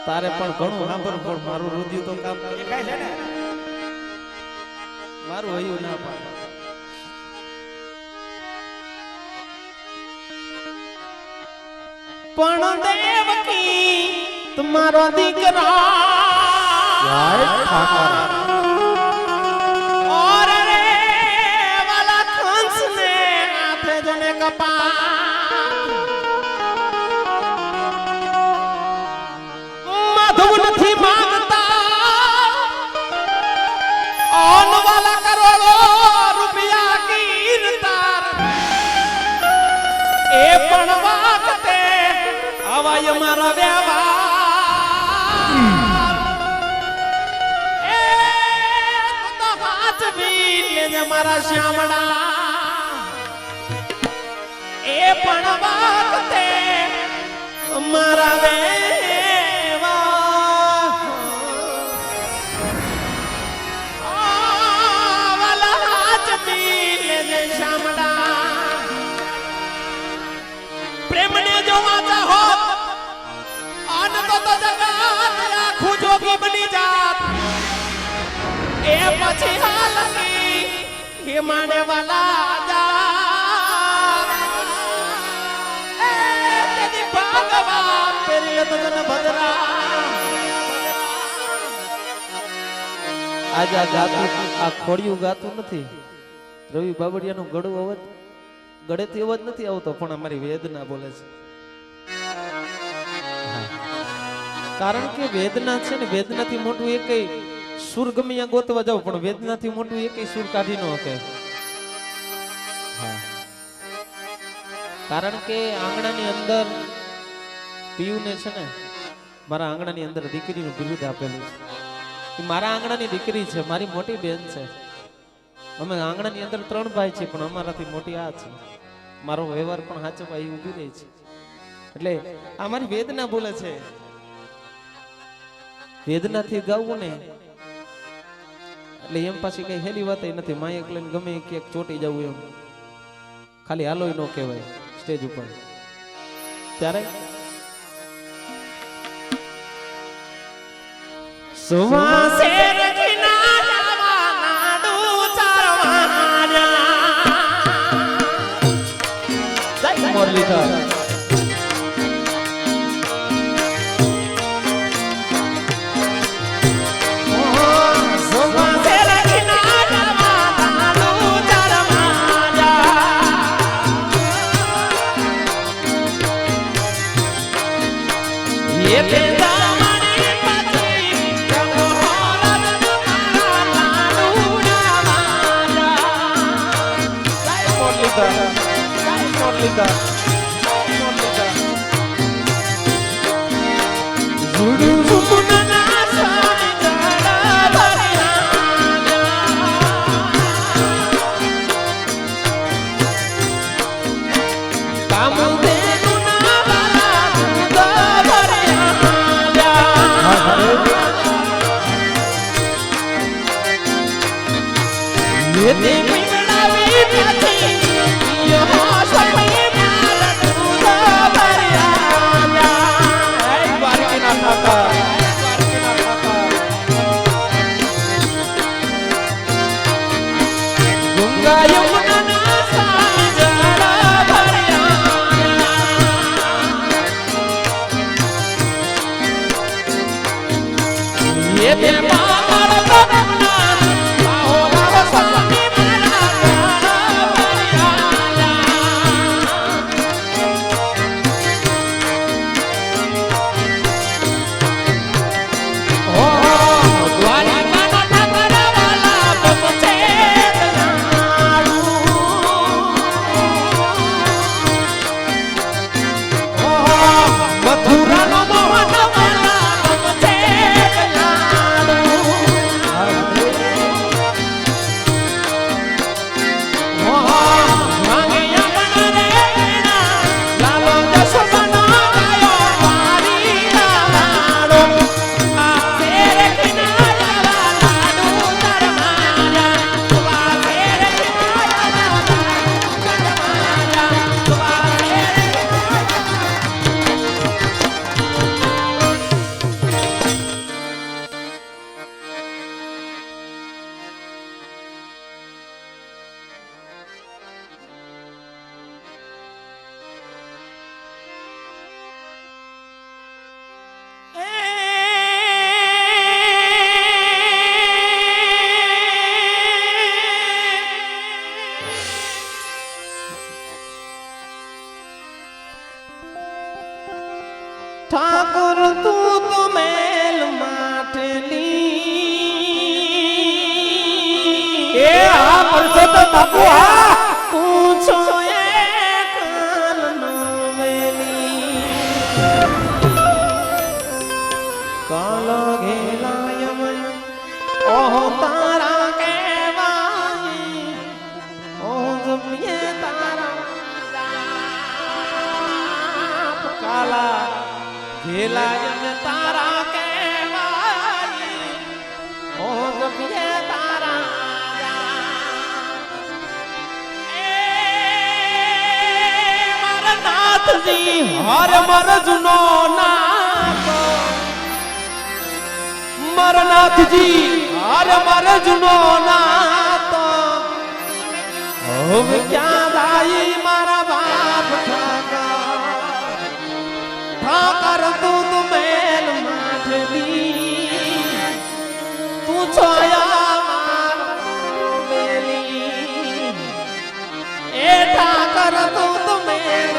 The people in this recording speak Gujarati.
તારે પણ ઘણું સાંભળવું પણ મારું રુધિયું તો કામ દેખાય છે ને મારું હયું ના પાડે પણ દેવકી તમારો દીકરો ઓર રે વાલા કંસ ને હાથે જને કપા માધવ નથી માંગતા ઓન વાલા કરોડો રૂપિયા કીર્તાર એ પણ વાકતે હવાય મારા વ્યવહાર એ તો હાથ ભી લેજે મારા શ્યામડા એ પણ વાકતે મારા પ્રેમને જો વાંચા હોત અન તો જગત આખું જોગી બની જાત એ પછી હાલની હે માને વાલા જા એ તેદી ભગવાન તેરી તન ભદ્રા આજ આ ગાતું આ ખોડિયું ગાતું નથી રવિ બાબડિયાનું ગળું અવાજ ગળેથી અવાજ નથી આવતો પણ અમારી વેદના બોલે છે કારણ કે વેદના છે ને વેદનાથી મોટું એકઈ સુર ગમ્યા ગોતવા જાવ પણ વેદનાથી મોટું એકઈ સુર કાઢી ન શકે કારણ કે આંગણાની અંદર પીયુને છે ને મારા આંગણાની અંદર દીકરીનું બિરુદ આપેલું છે મારા આંગણાની દીકરી છે મારી મોટી બેન છે અમે આંગણાની અંદર 3 ભાઈ છે પણ અમારાથી મોટી આ છે મારો વ્યવહાર પણ સાચવવા એ ઊભી રહી છે એટલે આ મારી વેદના બોલે છે વેદનાથી ગાવું ને એટલે એમ પાછી કઈ હેલી વાત નથી માયક લઈને ગમે ક્યાંક ચોટી જવું એમ ખાલી હાલોય ન કહેવાય સ્ટેજ ઉપર ત્યારે સુવાસે Morlita ઠાકોર તું તો મેલ માટલી એ હા પરસોત્તમ બાપુ હા તું છો એક નવેલી કાલો ઘેલાય મન ઓહો તારા કેવાય ઓહો જપિયે તારા કાલા ઘેલાય મન તારા કેવાય ઓહો જપિયે તારા નાથજી હર મર જુનો નાથ મરનાથજી હર મર જુનો નાથ હવે ક્યાં દાઈ મારા બાપ ઠાકર તું તો મેલ માટલી તું છોયા મારા મેલી એ ઠાકર તું તો મેલ